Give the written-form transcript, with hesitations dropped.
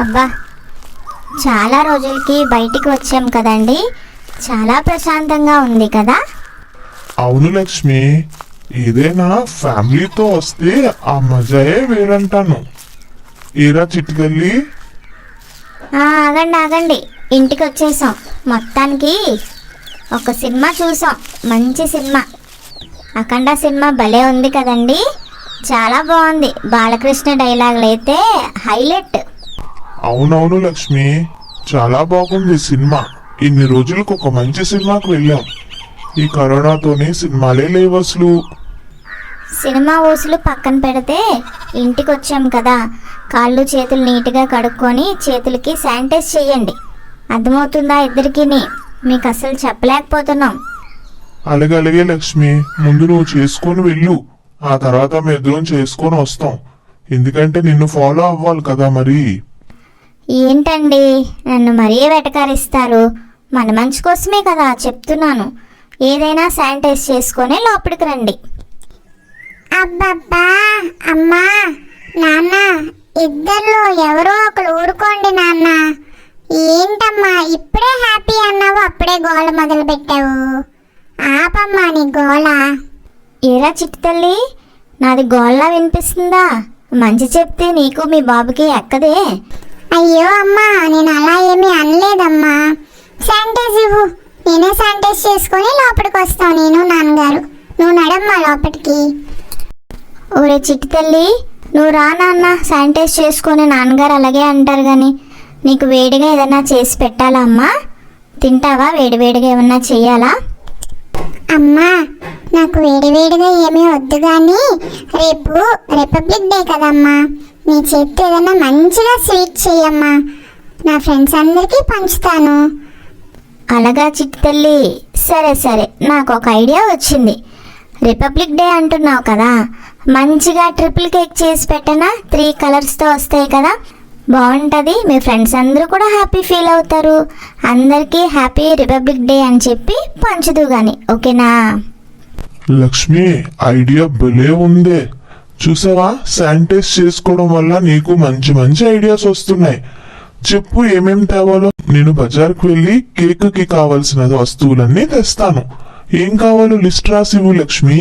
అబ్బా, చాలా రోజులకి బయటికి వచ్చాం కదండి, చాలా ప్రశాంతంగా ఉంది కదా. అవును లక్ష్మి, ఏదైనా ఫ్యామిలీతో వస్తే ఆ మజాయే వేరంటాను. ఏరా చిట్టుతల్లి. ఆగండి ఆగండి, ఇంటికి వచ్చేసాం. మొత్తానికి ఒక సినిమా చూసాం, మంచి సినిమా. అఖండ సినిమా భలే ఉంది కదండి, చాలా బాగుంది. బాలకృష్ణ డైలాగులు అయితే హైలైట్. అవునవును లక్ష్మి, చాలా బాగుంది సినిమా. ఇన్ని రోజులకు ఒక మంచి సినిమాకు వెళ్ళాం. ఈ కరోనాతోనే సినిమాలే లేవు అసలు. సినిమా ఊసులు పక్కన పెడితే ఇంటికి వచ్చాం కదా, కాళ్ళు చేతులు నీట్గా కడుక్కొని చేతులకి శానిటైజ్ చేయండి. అర్థమవుతుందా ఇద్దరికి? మీకు అసలు చెప్పలేకపోతున్నాం. అలాగే లక్ష్మి, ముందు నువ్వు చేసుకొని వెళ్ళు, ఆ తర్వాత మేమిద్దరం చేసుకొని వస్తాం. ఎందుకంటే నిన్ను ఫాలో అవ్వాలి కదా మరి. ఏంటండి నన్ను మరీ వెటకారిస్తారు? మన మంచి కోసమే కదా చెప్తున్నాను. ఏదైనా శానిటైజ్ చేసుకొని లోపలికి రండి. అబ్బబ్బా, అమ్మా నాన్న, ఇద్దరిలో ఎవరో ఒకరు ఊరుకోండి నాన్న. ఏంటమ్మా ఇప్పుడే హ్యాపీ అన్నావు, అప్పుడే గోల మొదలు పెట్టావు. ఆపమ్మా నీ గోల. ఏరా చిట్టి తల్లి, నాది గోళ్ళ వినిపిస్తుందా? మంచి చెప్తే నీకు మీ బాబుకి ఎక్కదే. అయ్యో అమ్మా, నేను అలా ఏమీ అనలేదమ్మా. శానిటైజ్ ఇవ్వు, నేనే శానిటైజ్ చేసుకొని లోపలికి వస్తాను. నేను నాన్నగారు, నువ్వు నడమ్మా లోపలికి. ఓరే చిట్టి తల్లి, నువ్వు రా నాన్న, శానిటైజ్ చేసుకొని. నాన్నగారు అలాగే అంటారు కానీ నీకు వేడిగా ఏదైనా చేసి పెట్టాలా అమ్మా? తింటావా? వేడివేడిగా ఏమన్నా చెయ్యాలా? అమ్మా, నాకు వేడివేడిగా ఏమీ వద్దు కానీ రేపు రిపబ్లిక్ డే కదమ్మా, నీ చేతితో ఏదైనా మంచిగా స్వీట్ చెయ్యమ్మా, నా ఫ్రెండ్స్ అందరికీ పంచుతాను. అలాగా చిట్టి తల్లి, సరే సరే, నాకు ఒక ఐడియా వచ్చింది. రిపబ్లిక్ డే అంటున్నావు కదా, మంచిగా ట్రిపుల్ కేక్ చేసి పెట్టనా? 3 కలర్స్తో వస్తాయి కదా, బాగుంటుంది. మీ ఫ్రెండ్స్ అందరూ కూడా హ్యాపీ ఫీల్ అవుతారు. అందరికీ హ్యాపీ రిపబ్లిక్ డే అని చెప్పి పంచుదు గాని, ఓకేనా? లక్ష్మి, ఐడియా భలే ఉందే. చూసావా, శానిటైజ్ చేసుకోవడం వల్ల నీకు మంచి మంచి ఐడియాస్ వస్తున్నాయి. చెప్పు ఏమేం తేవాలో. నేను బజార్కు వెళ్ళి కేక్ కి కావాల్సిన వస్తువులన్నీ తెస్తాను. ఏం కావాలో లిస్ట్ రాసివ్వు లక్ష్మి.